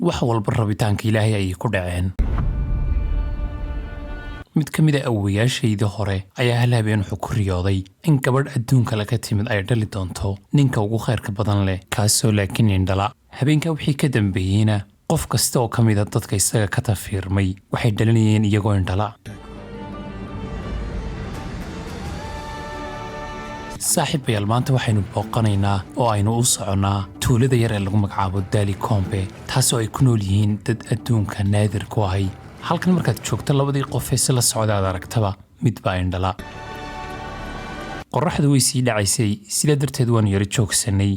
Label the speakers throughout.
Speaker 1: wax walba rabitaanka Ilaahay ay ku dhaceen. mid ka mid ah awoowayaashayda hore ayaa hal habeen wuxuu ku riyooday in gabadh adduunka laga timid ay dhali doonto ninka ugu khayrka badan leh kaasoo laakiin indhala. habeenka wixii ka dambeeyeyna qof kasta oo ka mid ah dadka isaga ka tafiirmay waxay dhalinayeen iyagoo indhala. saaxiibayaal maanta waxaynu booqanaynaa oo aynu u soconnaa tuulada yar ee lagu magacaabo Dali Kombe taasoo ay ku nool yihiin dad adduunka naadir ku ahay. halkan markaad joogto labadii qof ee si la socdaad aragtaba mid baa indhala. qorraxdu way sii dhacaysay sidaa darteed waanu yara joogsanay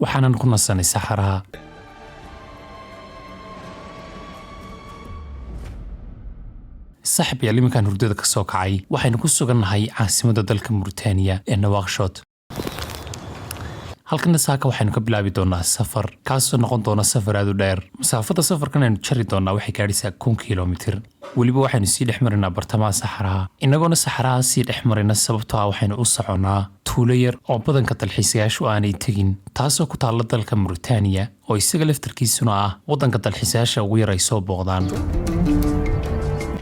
Speaker 1: waxaanan ku nasanay saxaraha. saaxiibayaal iminkaan hurdada ka soo kacay waxaynu ku sugannahay caasimadda dalka Mauritania ee Nouakchott. halkan saaka waxaynu ka bilaabi doonaa safar kaasoo noqon doona safar aad u dheer. masaafada safarkan aynu jari doonaa waxay gaadhaysaa 1 kiiloomitir. weliba waxaynu sii dhex marinaa bartamaha saxaraha. inagoona saxaraha sii dhex marina sababtoo ah waxaynu u soconnaa tuulo yar oo badanka dalxiisayaashu aanay tegin taasoo ku taalla dalka Mauritania oo isaga laftarkiisuna ah waddanka dalxiisayaasha ugu yar ay soo booqdaan.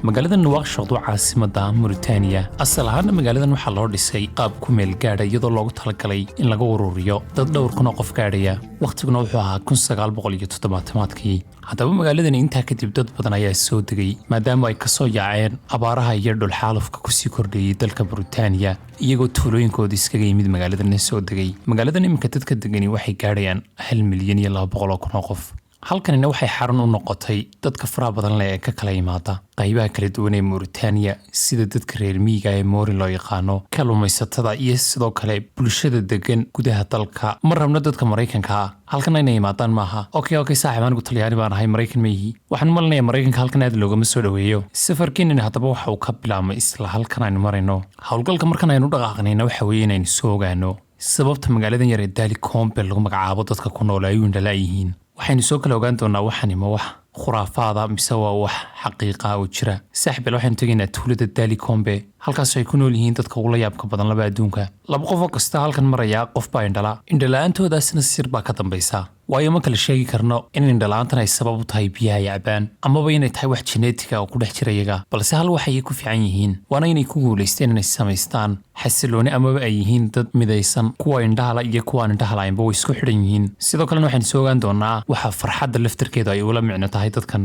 Speaker 1: magaalada Nouakchott waa caasimadda Mauritania. asal ahaan magaaladan waxaa loo dhisay qaab ku meel gaadha iyadoo loogu talagalay in laga ururiyo dad dhowr kun oo qof gaadhaya. waqtiguna wuxuu ahaa 1970-aadkii. haddaba magaaladan intaa kadib dad badan ayaa soo degay maadaama ay ka soo yaaceen abaaraha iyo dhulxaalufka ku sii kordhayay dalka Mauritania iyagoo tuulooyinkooda iskaga yimid magaaladan soo degay. magaaladan iminka dadka degani waxay gaadhayaan 1,200,000 oo qof. halkanina waxay xarun u noqotay dadka faraha badan leh ee ka kala yimaada qaybaha kala duwan ee Mauritania sida dadka reer miyiga ee Moori loo yaqaano, kalluumaysatada iyo sidoo kale bulshada degan gudaha dalka. ma rabno dadka Mareykanka ah halkan inay yimaadaan maaha. okay saaxiib anigu Talyaani baan ahay, Mareykan ma yihi. waxaan malinayaa Mareykanka halkan aad loogama soo dhaweeyo. safarkeenina haddaba waxa uu ka bilaabmay isla halkan aynu marayno. howlgalka markan aynu dhaqaaqnayna waxa weeye inaynu soo ogaano sababta magaaladan yar ee Dali Kombe lagu magacaabo dadka ku nool ay u indhala yihiin. waxaynu soo kala ogaan doonaa waxani ma wax khuraafaada mise waa wax xaqiiqa oo jira. saaxiibayaal waxaynu tegaynaa tuulada Dali Kombe halkaasoo ay ku nool yihiin dadka ugu la yaabka badan laba adduunka. laba qof oo kasta halkan maraya qof baa indhala. indhala-aantoodasna sir baa ka dambaysa waayo ma kala sheegi karno in indhala-aantan ay sabab u tahay biyaha ay cabaan amaba inay tahay wax genetika oo ku dhex jira iyaga. balse hal waxay ku fiican yihiin waana inay ku guulaysteen inay samaystaan xasilooni amaba ay yihiin dad midaysan. kuwa indhahala iyo kuwaan indhahalaynba way isku xidhan yihiin. sidoo kalena waxaynu soo ogaan doonaa waxa farxadda laftarkeedu ay ula micno tahay dadkan.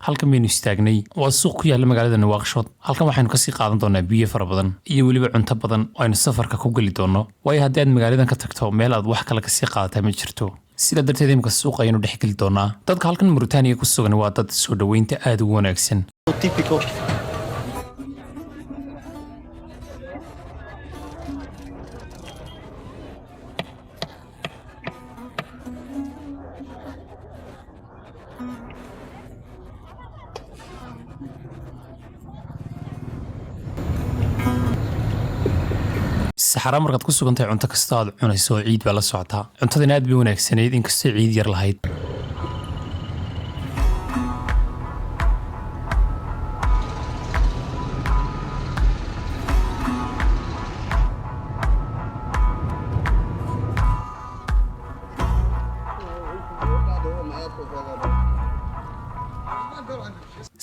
Speaker 1: halkan baynu istaagnay waa suuq ku yaalla magaalada Nouakchott. halkan waxaynu kasii qaadan doonaa biyo fara badan iyo weliba cunto badan oo aynu safarka ku geli doono waayo haddii aad magaaladan ka tagto meel aad wax kale kasii qaadataa ma jirto. sidaa darteed imika suuq ayaynu dhex geli doonaa. dadka halkan Mauritania ku sugan waa dad soo dhaweynta aad u wanaagsan. saxara markaad ku sugantahay cunto kasta aad cunayso ciid baa la socotaa. cuntadana aad bay wanaagsanayd inkastoo ciid yar lahayd.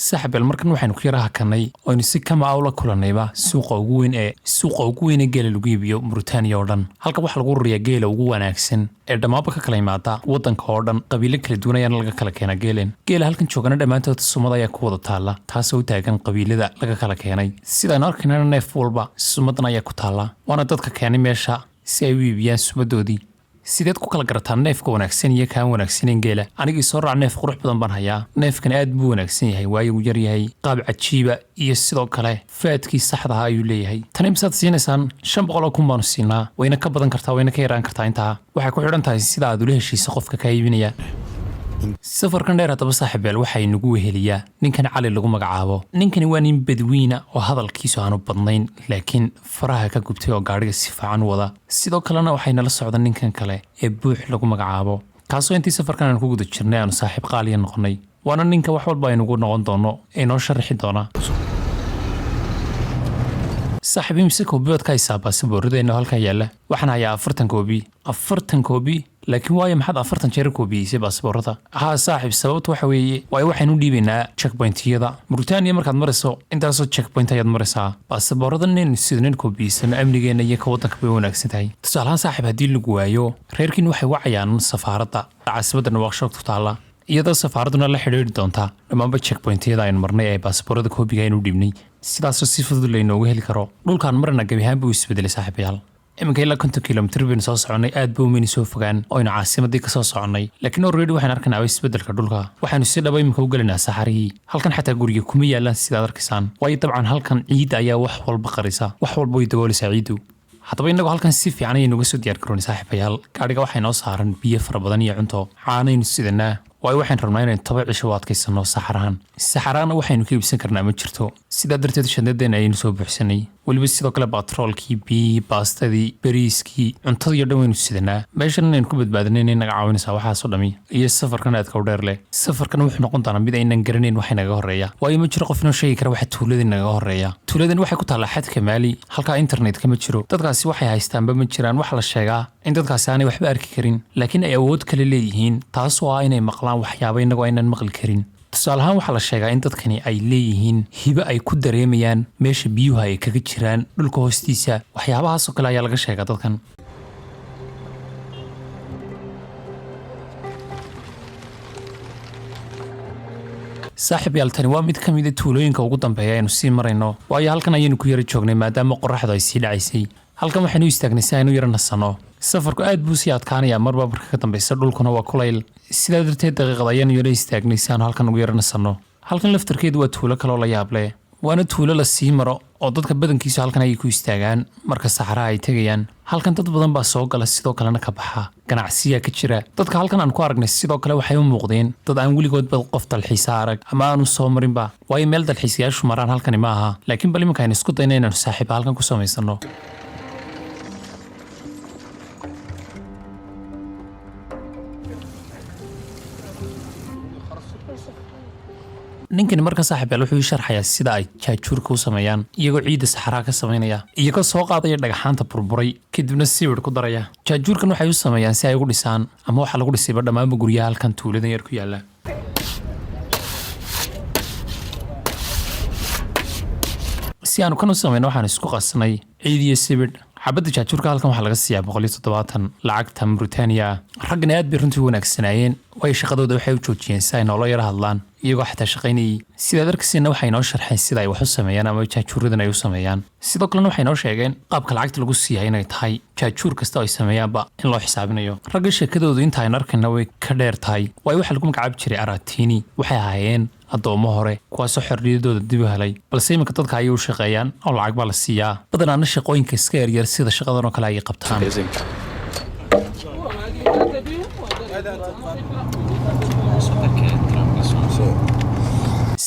Speaker 1: saaxiibayaal markan waxaynu ku yara hakanay oo aynu si kama ah ula kulanayba suuqa ugu weyn ee geela lagu iibiyo Mauritania oo dhan. halka waxa lagu ururiyaa geela ugu wanaagsan ee dhammaanba ka kala yimaada waddanka oo dhan. qabiilo kala duwan ayaana laga kala keenaa geelan. geela halkan joogana dhammaantood sumad ayaa ku wada taalla taasoo u taagan qabiilada laga kala keenay. sidaan arkaynana neef walba sumadan ayaa ku taalla waana dadka keenay meesha si ay u iibiyaan sumadoodii. sideed ku kala garataa neefka wanaagsan iyo kaan wanaagsaneyn geela? anigii soo raac neef qurux badan baan hayaa. neefkan aad buu wanaagsan yahay waayo uu yar yahay, qaab cajiiba iyo sidoo kale faadkii saxda ah ayuu leeyahay. tan imsaad siinaysaan 500,000 baanu siinaa. wayna ka badan kartaa wayna ka yaraan kartaa intaa. waxay ku xidhan tahay sida aad ula heshiisa qofka kaa iibinaya. safarkan dheer haddaba saaxiibayaal waxay nagu weheliyaa ninkan Cali lagu magacaabo. ninkani waa nin badwiina oo hadalkiisu aanu badnayn laakiin faraha ka gubtay oo gaadhiga si fiican wada. sidoo kalena waxay nala socdaan ninkan kale ee Buux lagu magacaabo kaasoo intii safarkan aan ku guda jirnay aanu saaxiib qaaliya noqonay. waana ninka wax walba aynugu noqon doono ee noo sharaxi doona. saaxiib imse koobiyood ka haysaa baasaboorradeenna halkan yaalla waxaan hayaa 40 koobi laakiin waayo maxaad 40 jeer koobiyeysa baasaboorrada haa saaxiib sababtu waxa weeye waayo waxaynu dhiibaynaa checkpointiyada Mauritania markaad marayso intaasoo checkpoint ayaad maraysaa baasaboorradan sideen koobiyeysan amnigeena iyo ka wadanka way wanaagsan tahay tusaalahaan saaxiib haddii lagu waayo reerkiin waxay wacayaan safaaradda caasimadda Nouakchott ku taala iyadoo safaaraduna la xiriiri doonta dhammaanba checkpointiyada aynu marnay ee baasaboorrada koobiga aynu dhiibnay sidaasoo si fudud laynoogu heli karo dhulkaan marna gabi ahaan buu isbedelay saaxiibayaal iminka ilaa 50 kilomitir baynu soo soconay aad buu mini soo fogaan oo aynu caasimadii ka soo soconay laakiin already waxaan arkaynaa isbedelka dhulka waxaanu si dhaba iminka u galinaa saxarihii halkan xataa guriga kuma yaalaan sidaad arkaysaan waayo dabcan halkan ciidda ayaa wax walba qarisa wax walba way daboolaysaa ciiddu haddaba innagu halkan si fiican ayaynu uga soo diyaar garoonay saaxiibayaal gaadhiga waxay noo saaran biyo fara badan iyo cunto caanaynu sidanaa waayo waxaan rabnaa inaynu 10 cisho u adkaysano saxaraana waxaynu ka iibsan karnaa ma jirto sidaa darteed shandadeena ayaynu soo buuxsanay weliba sidoo kale batroolkii biyihii baastadii bariiskii cuntadii oo dhan waynu sidanaa meeshan inaynu ku badbaadinay inay naga caawinaysaa waxaasoo dhami iyo safarkan aadka u dheer leh safarkan wuxuu noqon doonaa mid aynan garanayn waxa naga horreeya waayo ma jiro qof inoo sheegi kara waxa tuuladii naga horreeya tuuladan waxay ku taallaa xadka Maali halka internetka ma jiro dadkaasi waxay haystaanba ma jiraan wax la sheegaa in dadkaasi aanay waxba arki karin laakiin ay awood kale leeyihiin taasoo ah inay maqlaan waxyaabo inagu aynan maqli karin tusaalahaan waxaa la sheegaa in dadkani ay leeyihiin hibo ay ku dareemayaan meesha biyuhu ay kaga jiraan dhulka hoostiisa waxyaabahaasoo kale ayaa laga sheegaa dadkan saaxiib yaaltani waa mid ka mid ah tuulooyinka ugu dambeeya aynu sii marayno waayo halkan ayaynu ku yara joognay maadaama qorraxdu ay sii dhacaysay halkan waxaynu istaagnay si aynu yara nasano safarku aad buu sii adkaanayaa marba marka ka dambaysa dhulkuna waa kulayl sidaa darteed daqiiqad ayaanu yara istaagnay si aanu halkan ugu yara nasano halkan laftarkeedu waa tuulo kaloo la yaab leh waana tuulo la sii maro oo dadka badankiisu halkan ayay ku istaagaan marka saxaraha ay tegayaan halkan dad badan baa soo gala sidoo kalena ka baxa ganacsiya ka jira dadka halkan aan ku aragnay sidoo kale waxay u muuqdeen dad aan weligoodba qof dalxiisa arag ama aanu soo marinba waayo meel dalxiisayaashu maraan halkani ma aha laakiin bal iminka aynu isku dayna inaanu saaxiiba halkan ku samaysano ninkani marka saaxiib wuxuu sharxayaa sida ay jaajuurka u sameeyaan iyagoo ciidda saxaraha ka sameynaya iyagoo soo qaadaya dhagaxaanta burburay kadibna sawir ku daraya jaajuurkan waxay u sameeyaan si ay ugu dhisaan ama waxa lagu dhisayba dhammaanba guryaha halkan tuuladan yar ku yaala si aanu kan u sameyno waxaan isku qasnay ciid iyo sawir xabadda jaajuurka halkan waxaa laga siiyaa 170 lacagta Mauritania ragna aad bay runtii wanaagsanaayeen way shaqadooda waxay u joojiyeen si ay nolol yar hadlaan iyagoo xataa shaqaynayay sidaa darkiisna waxay noo sharxeen sida ay wax u sameeyaan ama jaajuuradan ay u sameeyaan sidoo kalena waxay noo sheegeen qaabka lacagta lagu siiyaa inay tahay jaajuur kasta oo ay sameeyaanba in loo xisaabinayo ragga sheekadoodu inta aynu arkayna way ka dheer tahay waayo waxaa lagu magacaabi jiray Aratini waxay ahaayeen addoomo hore kuwaasoo xorriyadooda dib u helay balse iminka dadka ayay u shaqeeyaan oo lacag baa la siiyaa badanaana shaqooyinka iska yaryar sida shaqadan oo kale ayay qabtaan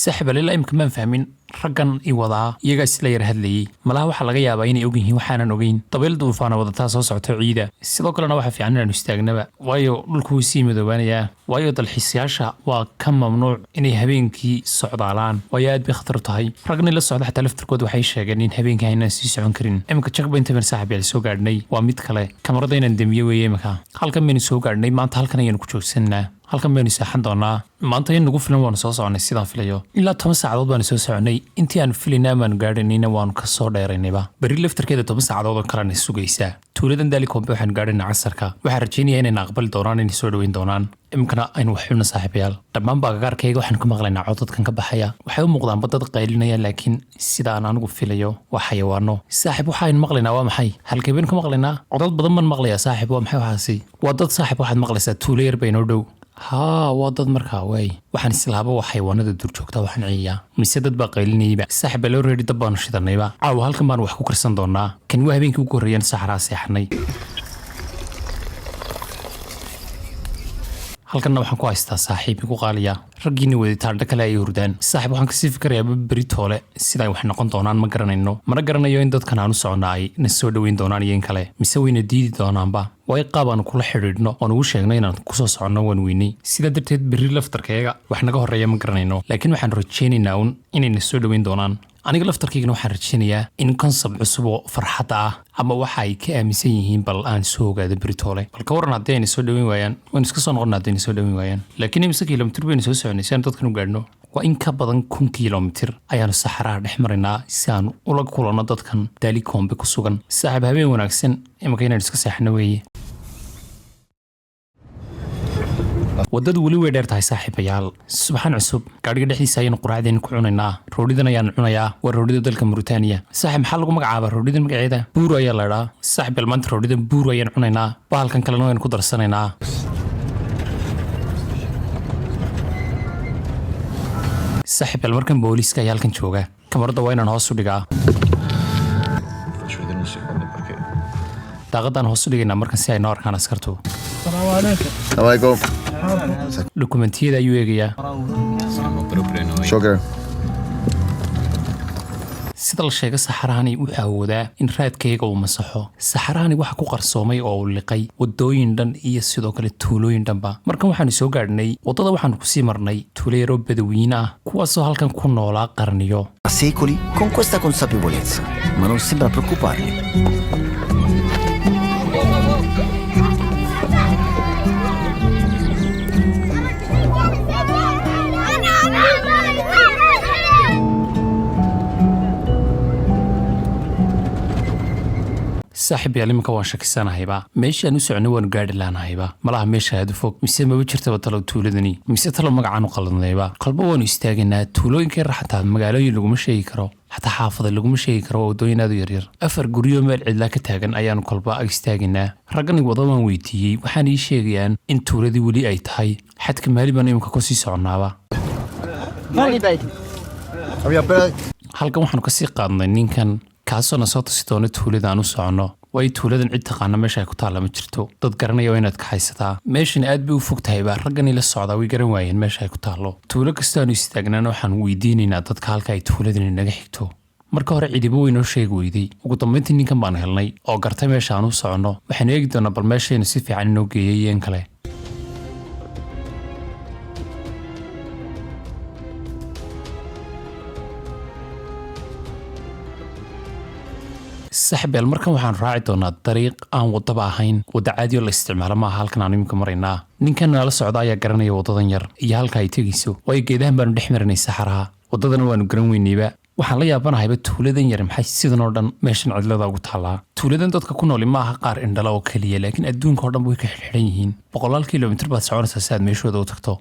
Speaker 1: saaxiib ilaa imka maan fahmin raggan i wadaa iyagaa isla yar hadlayay malaha waxaa laga yaabaa inay og yihiin waxaanan ogeyn dabayl duufaana wadataa soo socota ciida sidoo kalena waxaa fiican inaanu istaagnaba waayo dhulku wuu sii madoobaanayaa waayo dalxiisayaasha waa ka mamnuuc inay habeenkii socdaalaan waayo aad bay khatar u tahay ragni la socda xataa laftarkood waxay sheegeen in habeenkii aynaan sii socon karin iminka checkpoint saaxiib yaal soo gaadhnay waa mid kale kamarada inaan damiye weeye iminka halkan baynu soo gaadhnay maanta halkan ayaanu ku joogsanaa halkan baynu seexan doonaa maanta in nagu filan waanu soo soconay sidaan filayo ilaa 10 saacadood baanu soo soconay intii aanu filaynaa amaanu gaadhanayna waanu ka soo dheeraynayba beri laftarkeeda 10 saacadood oo kalena sugaysaa tuuladan daalikombe waxaanu gaadhaynaa casarka waxaan rajaynayaa inayna aqbali doonaan inay soo dhoweyn doonaan imkana aynu wax xulna saaxiibayaal dhammaan baagagaarkayga waxaanu ka maqlaynaa codadkan ka baxaya waxay u muuqdaan badad qaylinaya laakiin sidaan anigu filayo waa xayawaano saaxiib waxa aynu maqlaynaa waa maxay halkee baynu ka maqlaynaa codad badan baan maqlayaa saaxiib waa maxay waxaasi waa dad saaxiib waxaad maqlaysaa tuulo yar baynoo dhow haa waa dad markaa waay waxaan islaaba waa xayawaanada duurjoogta waxaan ciyayaa mise dad baa qaylinayba saaxiib loo reedi dab baanu shidanayba caawa halkan baan wax ku karsan doonaa kan waa habeenkii ugu horreeyaan saxaraa seexanay halkanna waxaan ku haystaa saaxiib igu qaaliya raggiina waditaadha kale ay hurdaan saaxiib waxaan kasii fikirayaa beri toole sida ay wax noqon doonaan ma garanayno mana garanayo in dadkan aanu soconnaa ay na soo dhoweyn doonaan iyo in kale mise wayna diidi doonaanba waayo qaab aanu kula xidhiidhno oon ugu sheegnay inaan kusoo soconno waan weynay sidaa darteed berri laftarkayaga wax naga horreeya ma garanayno laakiin waxaan rajaynaynaa un inay na soo dhoweyn doonaan aniga laftarkaygana waxaan rajaynayaa in concept cusub oo farxad ah ama waxa ay ka aaminsan yihiin bal aan soo ogaado beritoole bal ka waran haddii ayna soo dhaweyn waayaan waan iska soo noqon haddii ayna soo dhaweyn waayaan laakiin imisa kilomitir baynu soo soconay si aan dadkan u gaadhno waa in ka badan 1,000 kilomitir ayaanu saxaraha dhex maraynaa si aan ula kulanno dadkan Dalikombe ku sugan saaxiib habeen wanaagsan imika inaan iska seexno weeye wadadu weli way dheer tahay saaxiibayaal subaxan cusub gaadhiga dhexdiisa ayaynu quraacdeen ku cunaynaa roodhidan ayaan cunayaa waa roodhida dalka Mauritania saaxiib maxaa lagu magacaabaa roodhidan magaceeda buur ayaa la dhahaa saaxiib maanta roodhidan buur ayaan cunaynaa bahalkan kalena waan ku darsanaynaa saaxiib markan booliska ayaa halkan jooga kamarada waa inaan hoos u dhigaa daaqadan hoos u dhigaynaa markan si ay noo arkaan askartu
Speaker 2: Assalamualaikum.
Speaker 1: Dokumentiyada ayuu eegayaa
Speaker 2: Shukran.
Speaker 1: sida la sheegay saxarahani wuxuu awoodaa in raadkayga uu masaxo saxarahani waxa ku qarsoomay oo uu liqay wadooyin dhan iyo sidoo kale tuulooyin dhanba markan waxaanu soo gaadhnay wadada waxaanu ku sii marnay tuuleero badawiin ah kuwaasoo halkan ku noolaa qarniyo
Speaker 3: secoli con questa consapevolezza ma non sembra preoccuparli.
Speaker 1: saaxiib yaal iminka waan shakisanahaybaa meeshaan u soconay waanu gaadhi laanahaybaa malaha meesha aad u fog mise maba jirtaba talo tuuladani mise talo magacaan u qalladnayba qalba waanu istaagaynaa tuulooyinkay raxataa magaalooyin laguma sheegi karo xataa xaafada laguma sheegi karo waddooyin aad u yaryar 4 guryo meel cidlaa ka taagan ayaanu kolba ag istaagaynaa raggani wada waan weydiiyey waxaan ii sheegayaan in tuuladii weli ay tahay xadka maali baan iminka ku sii soconnaaba halkan waxaanu ka sii qaadnay ninkan kaasoo na soo tusi doona tuulada aan u soconno way tuuladan cid taqaana meesha ay ku taalla ma jirto dad garanaya waa inaad ka haysataa meeshan aad bay u fog tahay baa raggani la socdaa way garan waayeen meesha ay ku taallo tuulo kastaanu istaagnaana waxaan weydiinaynaa dadka halka ay tuuladani naga xigto marka hore cidibo way noo sheegi weyday ugu dambayntii ninkan baan helnay oo gartay meesha aan u soconno waxaanu eegi doonaa bal meeshaynu si fiican inoo geeyay yeen kale saaxiib markan waxaan raaci doonaa dariiq aan wadaba ahayn wada caadi oo la isticmaalo maaha halkan aan iminka maraynaa ninkan nala socda ayaa garanaya wadadan yar iyo halka ay tegayso waayo geedahan baanu dhex marinay saxaraha wadadana waanu garan weynayba waxaan la yaabanahayba tuuladan yar maxay sidan oo dhan meeshan cidlada ugu taallaa tuuladan dadka ku nooli ma aha qaar indhala oo keliya laakiin adduunka oo dhan way ka xidhan yihiin 100 kilomitir baad soconaysaa si aad meeshooda u tagto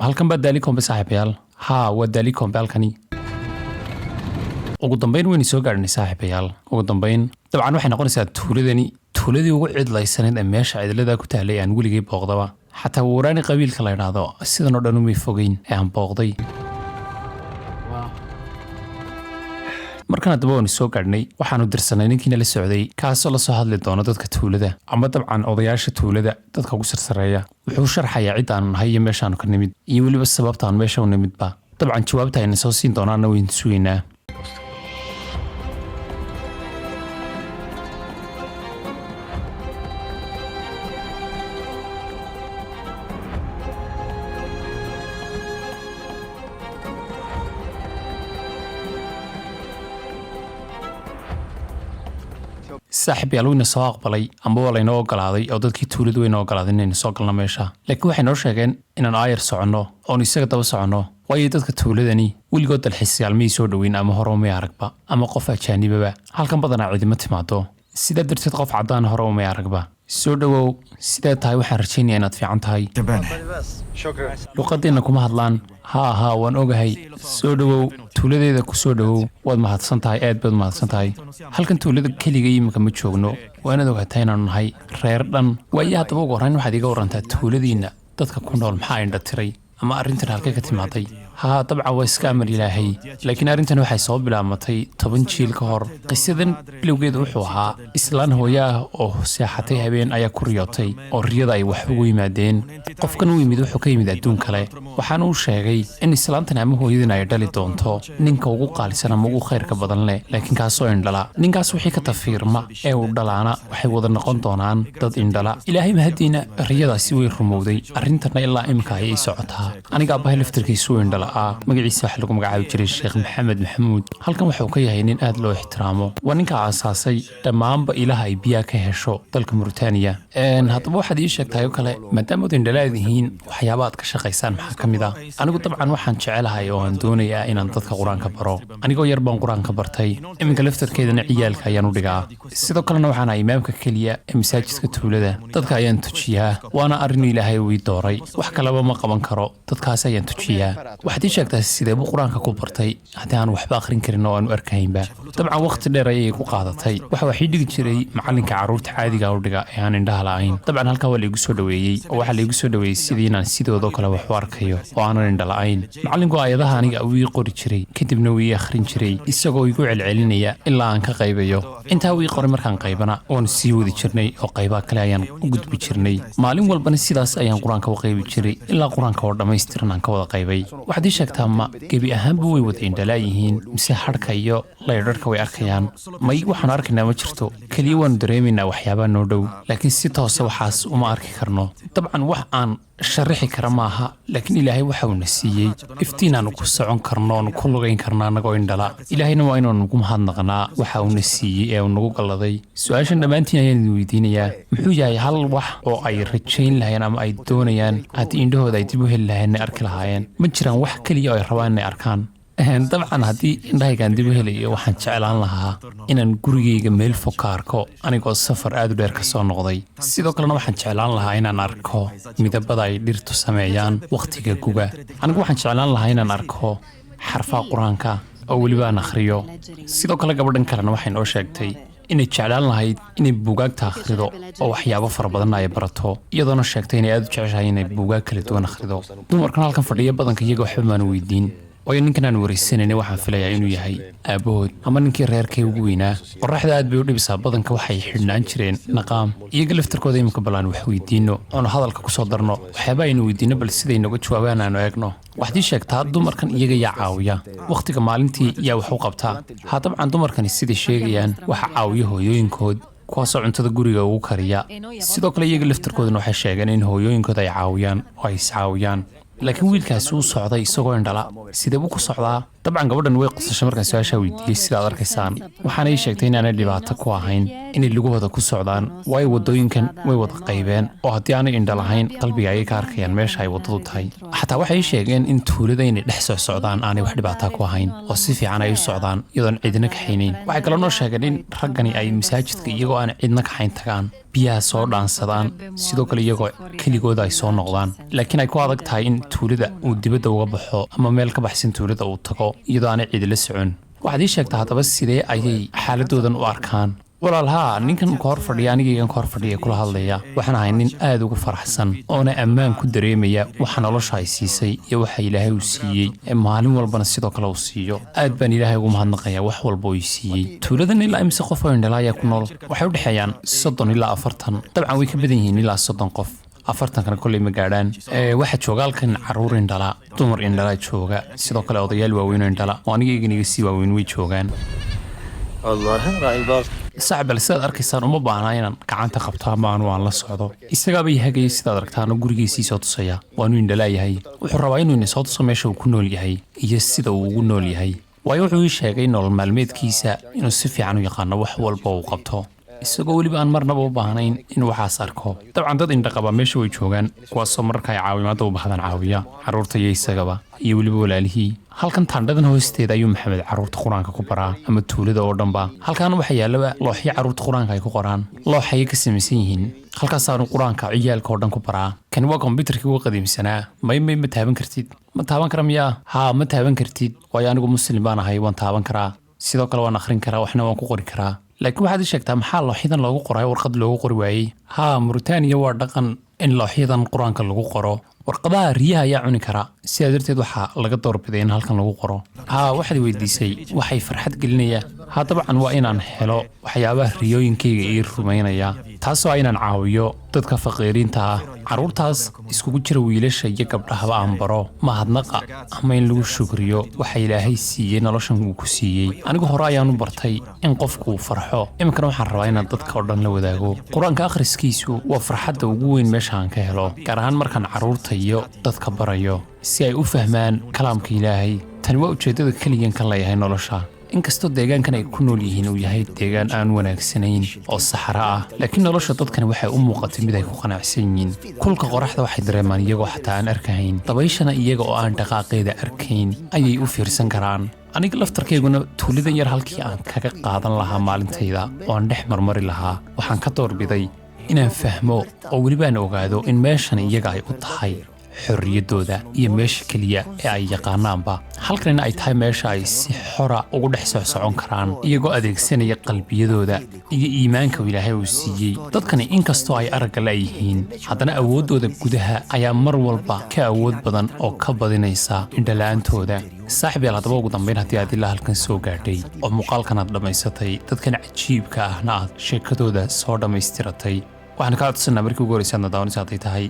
Speaker 1: halkan baa Dalikombe saaxiibayaal haa waa Dalikombe halkani ugu dambayn waynu soo gaadhnay saaxiibayaal ugu dambayn dabcan waxay noqonaysaa tuuladii ugu cidlaysanayd ee meesha cidlada ku taallay aan weligay booqdaba xataa waraani qabiilka la yidhaahdo sidan oo dhan umay fogeyn ee aan booqday markan haddaba waanu soo gaadhnay waxaanu dirsanay ninkiina la socday kaasoo la soo hadli doono dadka tuulada ama dabcan odayaasha tuulada dadka ugu sarsareeya wuxuu sharxayaa cid aanu nahay iyo meeshaanu ka nimid iyo weliba sababtaan meesha u nimidba dabcan jawaabta ayna soo siin doonaana waynu sugaynaa saaxiib yaal wayna soo aqbalay amba waa laynoo ogolaaday oo dadkii tuuladu waynoo ogolaaday inaynu soo galno meesha laakiin waxay noo sheegeen inaan aayar soconno oonu isaga daba soconno waayo dadka tuuladani weligood dalxiisayaal miyay soo dhoweyn ama hore umay aragba ama qof ajaanibaba halkan badanaa cidima timaado sidaa darteed qof caddaan hore umay aragba soo dhowow sidee tahay waxaan rajaynayaa inaad fiican tahay luqadeenna kuma hadlaan haa waan ogahay soo dhowow tuuladeeda ku soo dhowow waad mahadsan tahay aad baad mahadsan tahay halkan tuulada keliga iminka ma joogno waa inaad ogaataa inaanu nahay reer dhan waayo haddaba ugu horrayn waxaad iga warantaa tuuladiinna dadka ku nool maxaa indha tiray ama arrintan halkay ka timaaday ها طبعا واسكامر إلهي لكن أرنتنا waxay soo bilaamatay 10 jiil ka hor qisadan bilowgeedu wuxuu ahaa islaan hooyaa oo seexatay habeen ayaa ku riyootay oo riyada ay wax ugu yimaadeen qofkan uu yimid wuxuu ka yimid adduun kale waxaan uu sheegay in islaantan ama hooyadin ay dhali doonto ninka ugu qaalisan ama ugu khayrka badan leh laakiin kaasoo indhala ninkaas wixii ka tafiirma ee uu dhalaana waxay wada noqon doonaan dad indhala ilaahay mahadiina riyadaasi way rumowday arrintana ilaa imika ayay socotaa aniga aabbahay laftirkiisu indhala magaciisa waxa lagu magacaabi jiray Sheekh Maxamed Maxamuud halkan wuxuu ka yahay nin aad loo ixtiraamo waa ninka aasaasay dhammaanba ilaha ay biyaha ka hesho dalka Mauritania haddaba waxaad ii sheegtay oo kale maadaama aad indhalaadihiin waxyaabo aad ka shaqaysaan maxaa ka mid ah anigu dabcan waxaan jecelahay oo aan doonayaa inaan dadka quraanka baro anigoo yar baan quraanka bartay iminka laftarkeedana ciyaalka ayaan u dhigaa sidoo kalena waxaan ahay imaamka kaliya ee masaajidka tuulada dadka ayaan tujiyaa waana arrin ilaahay uu dooray wax kalaba ma qaban karo dadkaas ayaan tujiyaa waxaad ii sheegtay sidee buu quraanka ku bartay haddii aan waxba akhrin karin oo aan u arkaynba dabcan waqti dheer ayay ku qaadatay waxa dhigi jiray macalinka carruurta caadiga u dhiga ee aan indhaha la'ayn dabcan halka waa la igu soo dhaweeyay oo waxa la igu soo dhaweeyay sidii inaan sidoo kale wax u arkayo oo aanan indha la'ayn macalinku aayadaha aniga uu qori jiray kadibna uu akhrin jiray isagoo igu celcelinaya ilaa aan ka qaybayo intaa uu qoray markaan qaybana oon sii wadi jirnay oo qaybaha kale ayaan u gudbi jirnay maalin walbana sidaas ayaan quraanka u qaybi jiray ilaa quraanka oo dhammaystiran aan ka wada qaybay waxaad ii sheegtaa ma gebi ahaanba way wada indhalaayihiin mise harka iyo laydharka way arkayaan may waxaan arkaynaa ma jirto kaliya waanu dareemaynaa waxyaabaa noo dhow laakiin si toose waxaas uma arki karno dabcan wax aan sharaxi kara maaha laakiin ilaahay waxa uu na siiyey iftiin aanu ku socon karno oonu ku lugayn karno annagoo indhala ilaahayna waa inaanu ugu mahadnaqnaa waxa uu na siiyey ee uu nagu galladay su-aashan dhammaantiin ayaan idin weydiinayaa muxuu yahay hal wax oo ay rajayn lahayeen ama ay doonayaan haddii indhahooda ay dib u heli lahayeen inay arki lahaayeen ma jiraan wax keliya oo ay rabaan inay arkaan dabcan haddii indhahaygaan dib u helayo waxaan jeclaan lahaa inaan gurigayga meel fog ka arko anigoo safar aad u dheer ka soo noqday sidoo kalena waxaan jeclaan lahaa inaan arko midabada ay dhirtu sameeyaan wakhtiga guga anigu waxaan jeclaan lahaa inaan arko xarfaha qur-aanka oo weliba aan akhriyo sidoo kale gabadhan kalena waxay noo sheegtay inay jeclaan lahayd inay buugaagta akhrido oo waxyaabo fara badan ay barato iyadoona sheegtay inay aad u jeceshahay inay buugaag kala duwan akhrido dumarkan halkan fadhiya badanka iyaga waxba maan weydiin waayo ninkan aan waraysanayna waxaan filayaa inuu yahay aabahood ama ninkii reerkay ugu weynaa qorraxda aad bay u dhibisaa badanka waxay xidhnaan jireen naqaam iyaga laftarkooda iminka balaan wax weydiino oonu hadalka ku soo darno waxyaaba aynu weydiino bal siday noga jawaabaan aanu eegno waxaad ii sheegtaa dumarkan iyaga yaa caawiya wakhtiga maalintii yaa wax u qabtaa haa dabcan dumarkani siday sheegayaan waxa caawiya hooyooyinkood kuwaasoo cuntada guriga ugu kariya sidoo kale iyaga laftarkoodana waxay sheegeen in hooyooyinkooda ay caawiyaan oo ay iscaawiyaan laakiin wiilkaasi uu socday isagoo indhala sidee buu ku socdaa dabcan gabadhan way qosashay markaan su-aashaa weydiiyey sidaad arkaysaan waxaana ii sheegtay inaanay dhibaato ku ahayn inay lugahooda ku socdaan waayo waddooyinkan way wada qaybeen oo haddii aanay indha lahayn qalbiga ayay ka arkayaan meesha ay waddadu tahay xataa waxay ii sheegeen in tuulada inay dhex socdaan aanay wax dhibaataa ku ahayn oo si fiican ay u socdaan iyadoon cidina kaxaynayn waxay kaloo noo sheegeen in raggani ay masaajidka iyagoo aan cidna kaxayn tagaan biyaha soo dhaansadaan sidoo kale iyagoo keligooda ay soo noqdaan laakiin ay ku adag tahay in tuulada uu dibadda uga baxo ama meel ka baxsan tuulada uu tago iyadoo aanay cidi la socon waxaad ii sheegtaa haddaba sidee ayay xaaladoodan u arkaan walaal haa ninkan ka hor fadhiya anigaygan ka hor fadhiya kula hadlaya waxaan ahay nin aad ugu faraxsan oona ammaan ku dareemaya waxa nolosha ay siisay iyo waxa ilaahay uu siiyey ee maalin walbana sidoo kale uu siiyo aad baan ilaahay ugu mahadnaqayaa wax walba uu siiyey tuuladan ilaa imse qof oo indhala ayaa ku nool waxay u dhexeeyaan 30 ilaa 40 dabcan way ka badan yihiin ilaa 30 qof 40 kolley ma gaadhaan waxaa jooga halkan carruur indhala dumar indhala jooga sidoo kale odayaal waaweyn indhala oo aniga sii waaweyn way joogaan صعب السيد أركيسان وما بعنا إن كعنت خبطها معنا وعن لصعده السجاب يهجي السيد أركتانو جورجي صوت صيا وانو إندلاي هاي وحرواينو إن صوت صميش وكنول يهاي يسيد وكنول يهاي ويوحوش هاي إنه المعلومات كيسة إنه السفي عنو يقارن وحول بو قبطه isagoo weliba aan marnaba u baahnayn in waxaas arko dabcan dad indhaqaba meesha way joogaan kuwaasoo mararka ay caawimaada u bahdan caawiya carruurta iyo isagaba iyo weliba walaalihii halkan taandhadan hoosteeda ayuu maxamed carruurta qur-aanka ku baraa ama tuulada oo dhanba halkan waxaa yaallaba looxyo carruurta qur-aanka ay ku qoraan looxayay ka samaysan yihiin halkaasaanu qur-aanka ciyaalka oo dhan ku baraa kani waa kombyutarkii ugu qadiimsanaa may ma taaban kartid ma taaban kara miyaa haa ma taaban kartid waayo anigu muslim baan ahay waan taaban karaa sidoo kale waan akhrin karaa waxna waan ku qori karaa laakiin waxaad sheegtaa maxaa looxyadan loogu qoray warqad loogu qori waayey haa Mauritania waa dhaqan in looxyadan quraanka lagu qoro warqadaha riyaha ayaa cuni kara sidaa darteed waxaa laga doorbiday in halkan lagu qoro waxaad weydiisay waxay farxad gelinaya dabcan waa inaan helo waxyaabaha riyooyinkayga ii rumaynaya taasoo inaan caawiyo dadka faqiiriinta ah caruurtaas iskugu jira wiilasha iyo gabdhahaba aan baro mahadnaqa ama in lagu shukriyo waxa ilaahay siiyey noloshan uu ku siiyey anigu hore ayaanu bartay in qofku farxo iminkana waxaan rabaa inaan dadka oo dhan la wadaago qur-aanka akhriskiisu waa farxadda ugu weyn meesha aan ka helo gaar ahaan markaan caruurta iyo dadka barayo si ay u fahmaan kalaamka ilaahay tani waa ujeeddada keliyan ka leeyahay nolosha inkastoo deegaankan ay ku nool yihiin uu yahay deegaan aan wanaagsanayn oo saxara ah laakiin nolosha dadkani waxay u muuqatay mid ay ku qanacsan yihiin kulka qoraxda waxay dareemaan iyagoo xataa aan arkahayn dabayshana iyaga oo aan dhaqaaqeeda arkayn ayay u fiirsan karaan aniga laftarkayguna tuulidan yar halkii aan kaga qaadan lahaa maalintayda oo aan dhex marmari lahaa waxaan ka doorbiday inaan fahmo oo welibaan ogaado in meeshan iyaga ay u tahay xorriyaddooda iyo meesha keliya ee ay yaqaanaanba halkanina ay tahay meesha ay si xora ugu dhex socsocon karaan iyagoo adeegsanaya qalbiyadooda iyo iimaanka ilaahay uu siiyey dadkani inkastoo ay aragga la'yihiin haddana awooddooda gudaha ayaa mar walba ka awood badan oo ka badinaysa indhala'aantooda saaxiibyaal haddaba ugu dambayn haddii aad ilaa halkan soo gaadhay oo muuqaalkan aad dhammaysatay dadkan cajiibka ahna aad sheekadooda soo dhammaystiratay waxaan kaa codsanaa markii ugu horraysa aadna daawanaysa hadday tahay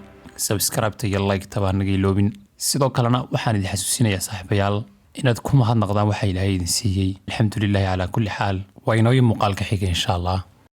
Speaker 1: sabskraibta iyo like-ta baan naga iloobin sidoo kalena waxaan idin xasuusinayaa saaxiibayaal inaad ku mahadnaqdaan waxa ilaahay idin siiyey alxamdulilaahi calaa kulli xaal waa inooyo muuqaalka xiga insha allah